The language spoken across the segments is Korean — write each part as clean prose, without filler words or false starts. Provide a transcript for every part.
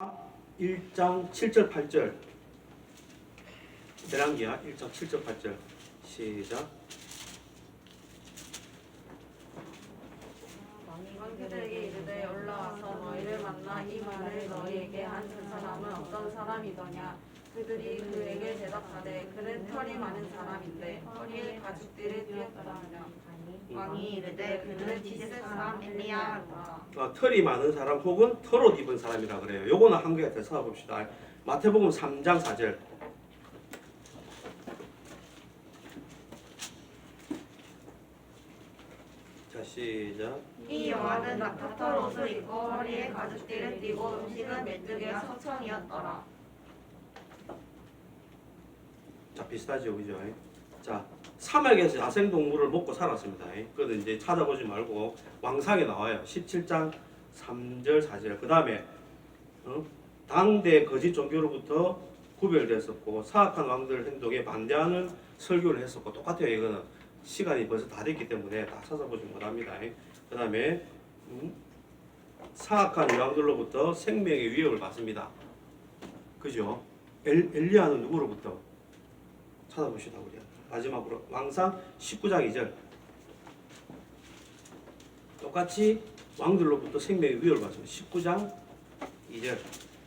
1장 7절 8절 열왕기하 1장 7절 8절 시작. 왕이 그들에게 이르되 올라와서 너희를 만나 이 말을 너희에게 한 그 사람은 어떤 사람이더냐. 그들이 그에게 대답하되 그는 털이 많은 사람인데 허리에 가죽띠를 띠었더라 하며 왕이 이르되 그는 디셋 사람 엘리야라. 털이 많은 사람 혹은 털옷 입은 사람이라 그래요. 요거는 한국에 대해서 찾아봅시다. 마태복음 3장 4절 자 시작. 이 여호와는 낙타털 옷을 입고 허리에 가죽띠를 띠고 음식은 메뚜기와 석청이었더라. 자 비슷하죠, 그죠? 자 사막에서 야생동물을 먹고 살았습니다. 그거는 이제 찾아보지 말고 왕상에 나와요. 17장 3절 4절. 그 다음에 당대 거짓 종교로부터 구별됐었고 사악한 왕들 행동에 반대하는 설교를 했었고 똑같아요. 이거는 시간이 벌써 다 됐기 때문에 다 찾아보지 못합니다. 그 다음에 사악한 왕들로부터 생명의 위협을 받습니다. 그죠? 엘리야는 누구로부터? 찾아봅시다. 우리 마지막으로 왕상 19장 2절 똑같이 왕들로부터 생명의 위협을 받습니다. 19장 2절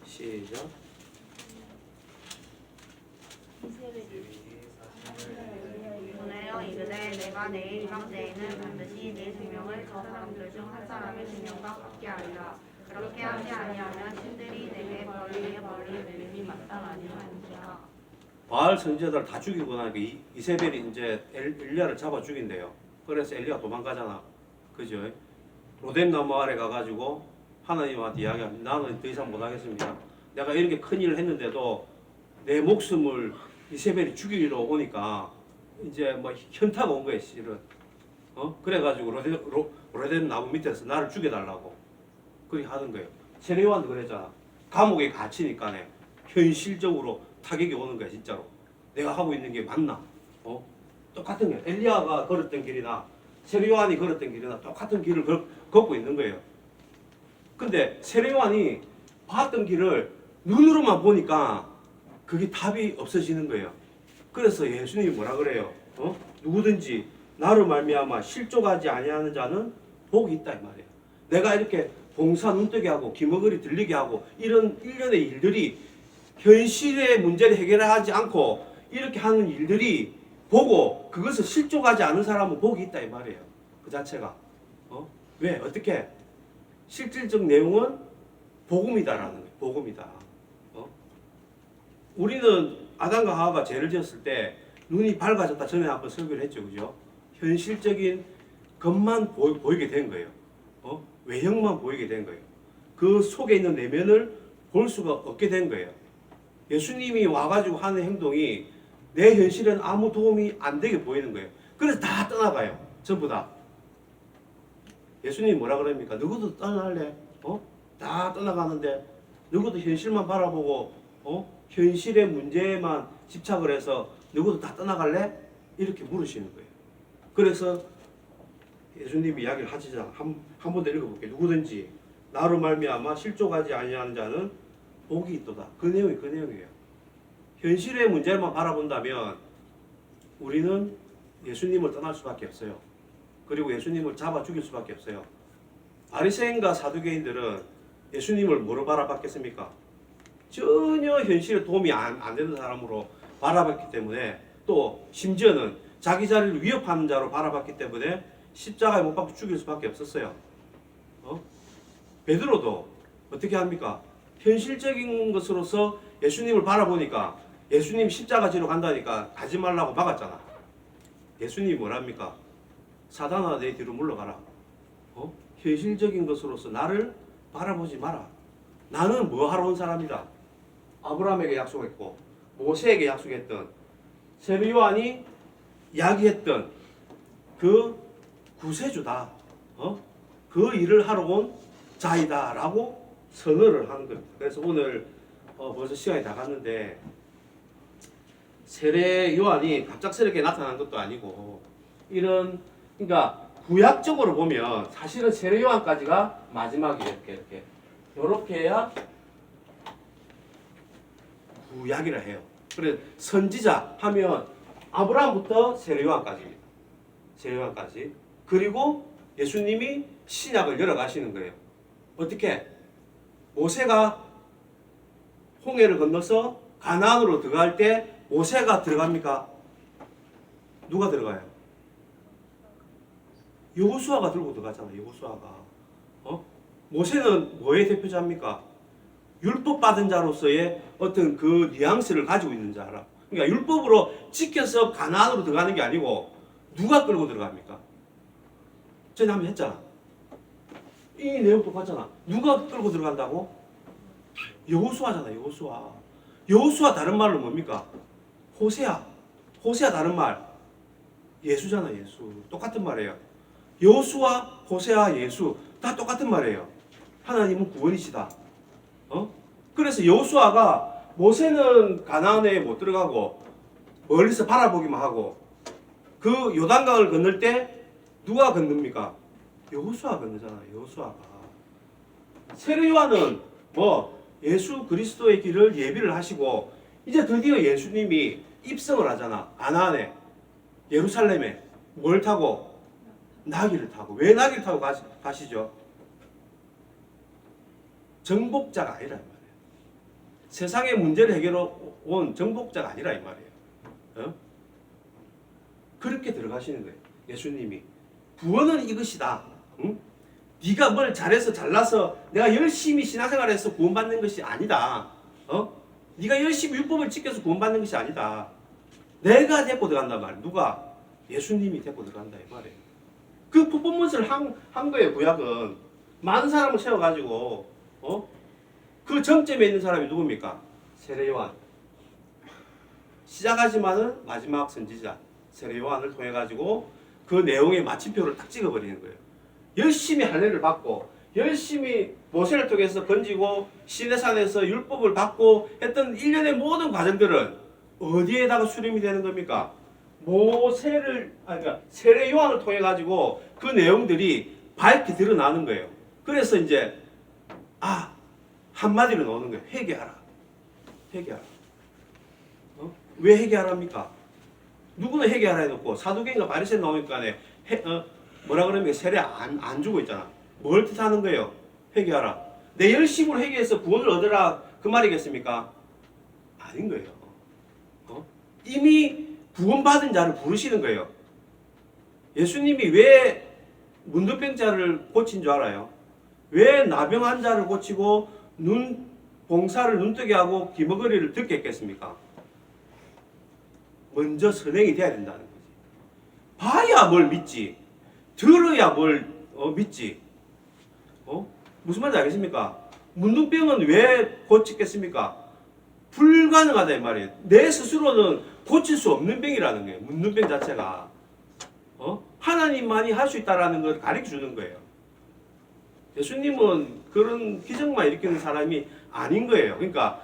시작. 보내어 이르되 내가 내일 이맘때에는 반드시 네 생명을 저 사람들 중 한 사람의 생명과 같게 하리라. 그렇게 하지 아니하면 신들이 내게 벌 위에 벌이 내림이 마땅하니 하니라. 바알 선지자들 다 죽이고 나니까 이세벨이 이제 엘리야를 잡아 죽인대요. 그래서 엘리야 도망가잖아. 그죠? 로뎀 나무 아래 가가지고 하나님한테 이야기합니다. 나는 더 이상 못하겠습니다. 내가 이렇게 큰 일을 했는데도 내 목숨을 이세벨이 죽이러 오니까 이제 뭐 현타가 온 거예요, 실은. 그래가지고 로뎀 나무 밑에서 나를 죽여달라고 그렇게 하는 거예요. 세례요한도 그랬잖아. 감옥에 갇히니까네 현실적으로 타격이 오는 거야, 진짜로. 내가 하고 있는 게 맞나? 똑같은 거야. 엘리야가 걸었던 길이나 세례요한이 걸었던 길이나 똑같은 길을 걷고 있는 거예요. 근데 세례요한이 봤던 길을 눈으로만 보니까 그게 답이 없어지는 거예요. 그래서 예수님이 뭐라 그래요? 누구든지 나로 말미암아 실족하지 아니하는 자는 복이 있다 이 말이에요. 내가 이렇게 봉사 눈뜨게 하고 기머거리 들리게 하고 이런 일련의 일들이 현실의 문제를 해결하지 않고 이렇게 하는 일들이 보고 그것을 실족하지 않은 사람은 복이 있다 이 말이에요. 그 자체가. 왜? 어떻게? 실질적 내용은 복음이다라는 거예요. 복음이다. 우리는 아담과 하와가 죄를 지었을 때 눈이 밝아졌다 전에 한번 설교를 했죠. 그죠? 현실적인 것만 보이게 된 거예요. 외형만 보이게 된 거예요. 그 속에 있는 내면을 볼 수가 없게 된 거예요. 예수님이 와가지고 하는 행동이 내 현실엔 아무 도움이 안 되게 보이는 거예요. 그래서 다 떠나가요. 전부 다. 예수님이 뭐라 그럽니까? 누구도 떠날래? 다 떠나가는데 누구도 현실만 바라보고 현실의 문제에만 집착을 해서 누구도 다 떠나갈래? 이렇게 물으시는 거예요. 그래서 예수님이 이야기를 하시잖아. 한 번 더 읽어볼게요. 누구든지 나로 말미암아 실족하지 아니하는 자는 복이 있도다. 그 내용이에요. 현실의 문제만 바라본다면 우리는 예수님을 떠날 수밖에 없어요. 그리고 예수님을 잡아 죽일 수밖에 없어요. 바리새인과 사두개인들은 예수님을 뭐로 바라봤겠습니까? 전혀 현실에 도움이 안 되는 사람으로 바라봤기 때문에 또 심지어는 자기 자리를 위협하는 자로 바라봤기 때문에 십자가에 못 박혀 죽일 수밖에 없었어요. 베드로도 어떻게 합니까? 현실적인 것으로서 예수님을 바라보니까 예수님 십자가 지러 간다니까 가지 말라고 막았잖아. 예수님이 뭐랍니까? 사단아 내 뒤로 물러가라. 현실적인 것으로서 나를 바라보지 마라. 나는 뭐 하러 온 사람이다. 아브라함에게 약속했고 모세에게 약속했던 세례요한이 이야기했던 그 구세주다. 그 일을 하러 온 자이다 라고 선언을 한 겁니다. 그래서 오늘 벌써 시간이 다 갔는데 세례요한이 갑작스럽게 나타난 것도 아니고 이런 그러니까 구약적으로 보면 사실은 세례요한까지가 마지막이에요. 이렇게 해야 구약이라 해요. 그래서 선지자 하면 아브라함부터 세례요한까지입니다. 세례요한까지. 그리고 예수님이 신약을 열어가시는 거예요. 어떻게? 모세가 홍해를 건너서 가나안으로 들어갈 때 모세가 들어갑니까? 누가 들어가요? 여호수아가 들고 들어가잖아요. 여호수아가. 모세는 뭐의 대표자입니까? 율법 받은 자로서의 어떤 그 뉘앙스를 가지고 있는 자라. 그러니까 율법으로 지켜서 가나안으로 들어가는 게 아니고 누가 끌고 들어갑니까? 전에 한번 했잖아. 이 내용 똑같잖아. 누가 끌고 들어간다고? 여호수아잖아. 여호수아. 여호수아 다른 말로 뭡니까? 호세아. 호세아 다른 말. 예수잖아. 예수. 똑같은 말이에요. 여호수아, 호세아, 예수 다 똑같은 말이에요. 하나님은 구원이시다. 그래서 여호수아가 모세는 가나안에 못 들어가고 멀리서 바라보기만 하고 그 요단강을 건널 때 누가 건넙니까? 여호수아 건너잖아요. 여호수아가. 세례요한은 뭐 예수 그리스도의 길을 예비를 하시고 이제 드디어 예수님이 입성을 하잖아. 가나안에 예루살렘에 뭘 타고? 나귀를 타고. 왜 나귀를 타고 가시죠? 정복자가 아니라 이 말이에요. 세상의 문제를 해결해 온 정복자가 아니라 이 말이에요. 그렇게 들어가시는 거예요. 예수님이. 구원은 이것이다. 응? 네가 뭘 잘해서 잘나서 내가 열심히 신앙생활해서 구원받는 것이 아니다. 네가 열심히 율법을 지켜서 구원받는 것이 아니다. 내가 데리고 들어간단 말이에요. 누가? 예수님이 데리고 들어간다 이 말이에요. 그 퍼포먼스를 한 거예요. 구약은. 많은 사람을 세워가지고 그 정점에 있는 사람이 누굽니까? 세례요한. 시작하지만은 마지막 선지자 세례요한을 통해 가지고 그 내용의 마침표를 딱 찍어버리는 거예요. 열심히 할례를 받고 열심히 모세를 통해서 건지고 시내산에서 율법을 받고 했던 일련의 모든 과정들은 어디에다가 수렴이 되는 겁니까? 그러니까 세례 요한을 통해 가지고 그 내용들이 밝게 드러나는 거예요. 그래서 이제 한마디로 나오는 거예요. 회개하라. 회개하라. 왜 회개하랍니까? 누구는 회개하라 해놓고 사두개인가 바리새인 나오니까 뭐라 그러면 세례 안 주고 있잖아. 뭘 뜻하는 거예요? 회개하라. 내 열심으로 회개해서 구원을 얻으라 그 말이겠습니까? 아닌 거예요. 이미 구원받은 자를 부르시는 거예요. 예수님이 왜 문둥병자를 고친 줄 알아요? 왜 나병 자를 고치고 봉사를 눈뜨게 하고 기머거리를 듣게 했겠습니까? 먼저 선행이 돼야 된다는 거지. 봐야 뭘 믿지. 들어야 뭘 믿지. 무슨 말인지 알겠습니까? 문둥병은 왜 고치겠습니까? 불가능하다 이 말이에요. 내 스스로는 고칠 수 없는 병이라는 거예요. 문둥병 자체가. 하나님만이 할 수 있다라는 걸 가르쳐 주는 거예요. 예수님은 그런 기적만 일으키는 사람이 아닌 거예요. 그러니까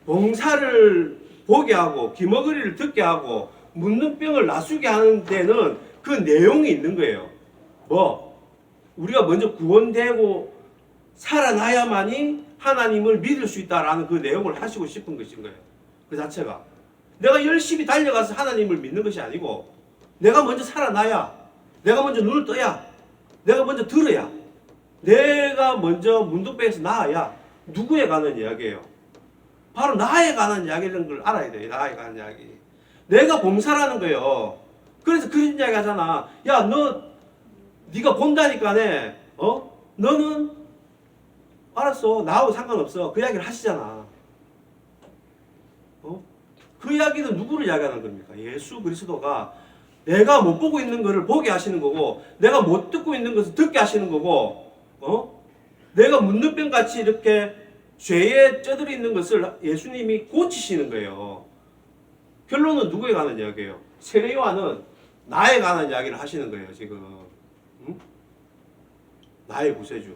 봉사를 보게 하고 기머거리를 듣게 하고 문둥병을 낫게 하는 데는 그 내용이 있는 거예요. 우리가 먼저 구원되고 살아나야만이 하나님을 믿을 수 있다라는 그 내용을 하시고 싶은 것인 거예요. 그 자체가. 내가 열심히 달려가서 하나님을 믿는 것이 아니고 내가 먼저 살아나야, 내가 먼저 눈을 떠야, 내가 먼저 들어야, 내가 먼저 문둥병에서 나아야 누구에 관한 이야기예요? 바로 나에 관한 이야기라는 걸 알아야 돼요. 나에 관한 이야기. 내가 봉사라는 거예요. 그래서 그런 이야기 하잖아. 야, 네가 본다니까네. 너는 알았어. 나하고 상관없어. 그 이야기를 하시잖아. 그 이야기는 누구를 이야기하는 겁니까? 예수 그리스도가 내가 못 보고 있는 것을 보게 하시는 거고, 내가 못 듣고 있는 것을 듣게 하시는 거고, 내가 문둥병 같이 이렇게 죄에 쩌들어 있는 것을 예수님이 고치시는 거예요. 결론은 누구에 관한 이야기예요? 세례 요한은 나에 관한 이야기를 하시는 거예요, 지금. 나의 구세주.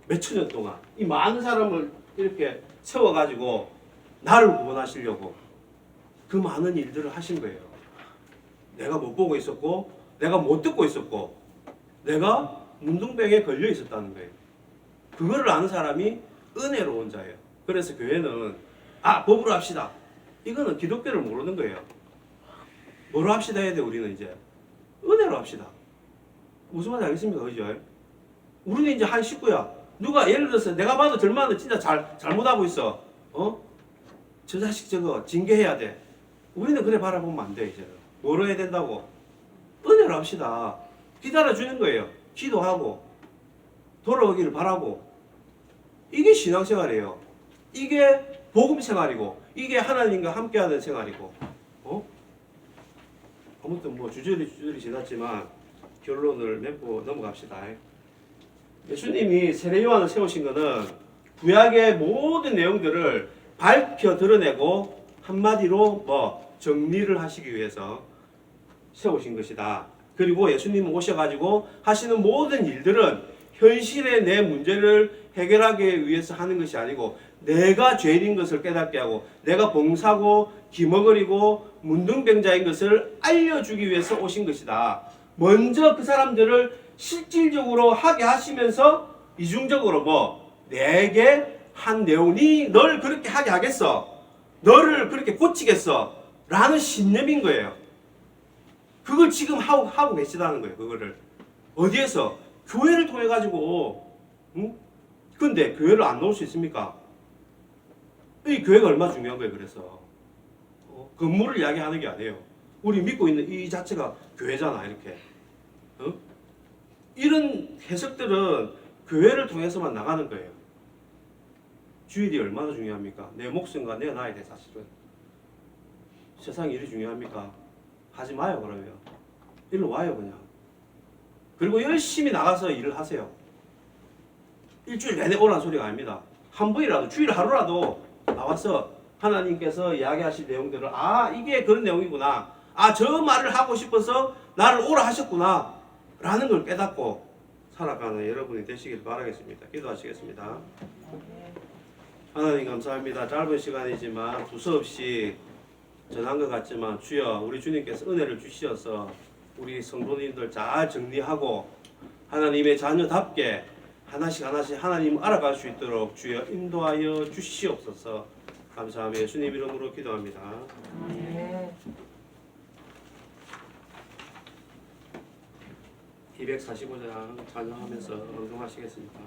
몇천 년 동안 이 많은 사람을 이렇게 세워가지고 나를 구원하시려고 그 많은 일들을 하신 거예요. 내가 못 보고 있었고, 내가 못 듣고 있었고, 내가 문둥병에 걸려 있었다는 거예요. 그거를 아는 사람이 은혜로운 자예요. 그래서 교회는 아 법으로 합시다. 이거는 기독교를 모르는 거예요. 뭐로 합시다 해야 돼 우리는 이제 은혜로 합시다. 무슨 말인지 알겠습니까? 그죠? 우리는 이제 한 식구야. 누가 예를 들어서 내가 봐도 절만은 진짜 잘못하고 있어. 저 자식 저거 징계해야 돼. 우리는 그래 바라보면 안 돼 이제. 뭐로 해야 된다고? 은혜로 합시다. 기다려주는 거예요. 기도하고 돌아오기를 바라고. 이게 신앙생활이에요. 이게 복음생활이고 이게 하나님과 함께하는 생활이고. 아무튼 뭐 주저리 지났지만 결론을 맺고 넘어갑시다. 예수님이 세례 요한을 세우신 것은 구약의 모든 내용들을 밝혀 드러내고 한마디로 뭐 정리를 하시기 위해서 세우신 것이다. 그리고 예수님은 오셔가지고 하시는 모든 일들은 현실의 내 문제를 해결하기 위해서 하는 것이 아니고 내가 죄인인 것을 깨닫게 하고 내가 봉사고 기머거리고 문둥병자인 것을 알려주기 위해서 오신 것이다. 먼저 그 사람들을 실질적으로 하게 하시면서 이중적으로 뭐 내게 한 내용이 널 그렇게 하게 하겠어. 너를 그렇게 고치겠어. 라는 신념인 거예요. 그걸 지금 하고 계시다는 거예요. 그거를. 어디에서? 교회를 통해 가지고. 응? 근데 교회를 안 놓을 수 있습니까? 이 교회가 얼마나 중요한 거예요. 그래서 건물을 이야기하는 게 아니에요. 우리 믿고 있는 이 자체가 교회잖아. 이렇게. 이런 해석들은 교회를 통해서만 나가는 거예요. 주일이 얼마나 중요합니까? 내 목숨과 내 나에 대해 사실은. 세상이 이리 중요합니까? 하지 마요 그러면. 일로 와요 그냥. 그리고 열심히 나가서 일을 하세요. 일주일 내내 오라는 소리가 아닙니다. 한 번이라도 주일 하루라도 나와서 하나님께서 이야기하실 내용들을 이게 그런 내용이구나. 저 말을 하고 싶어서 나를 오라 하셨구나. 라는 걸 깨닫고 살아가는 여러분이 되시길 바라겠습니다. 기도하시겠습니다. 하나님 감사합니다. 짧은 시간이지만 두서없이 전한 것 같지만 주여 우리 주님께서 은혜를 주시어서 우리 성도님들 잘 정리하고 하나님의 자녀답게 하나씩 하나님을 알아갈 수 있도록 주여 인도하여 주시옵소서. 감사하며 예수님 이름으로 기도합니다. 245장 찬양하면서 방송하시겠습니다.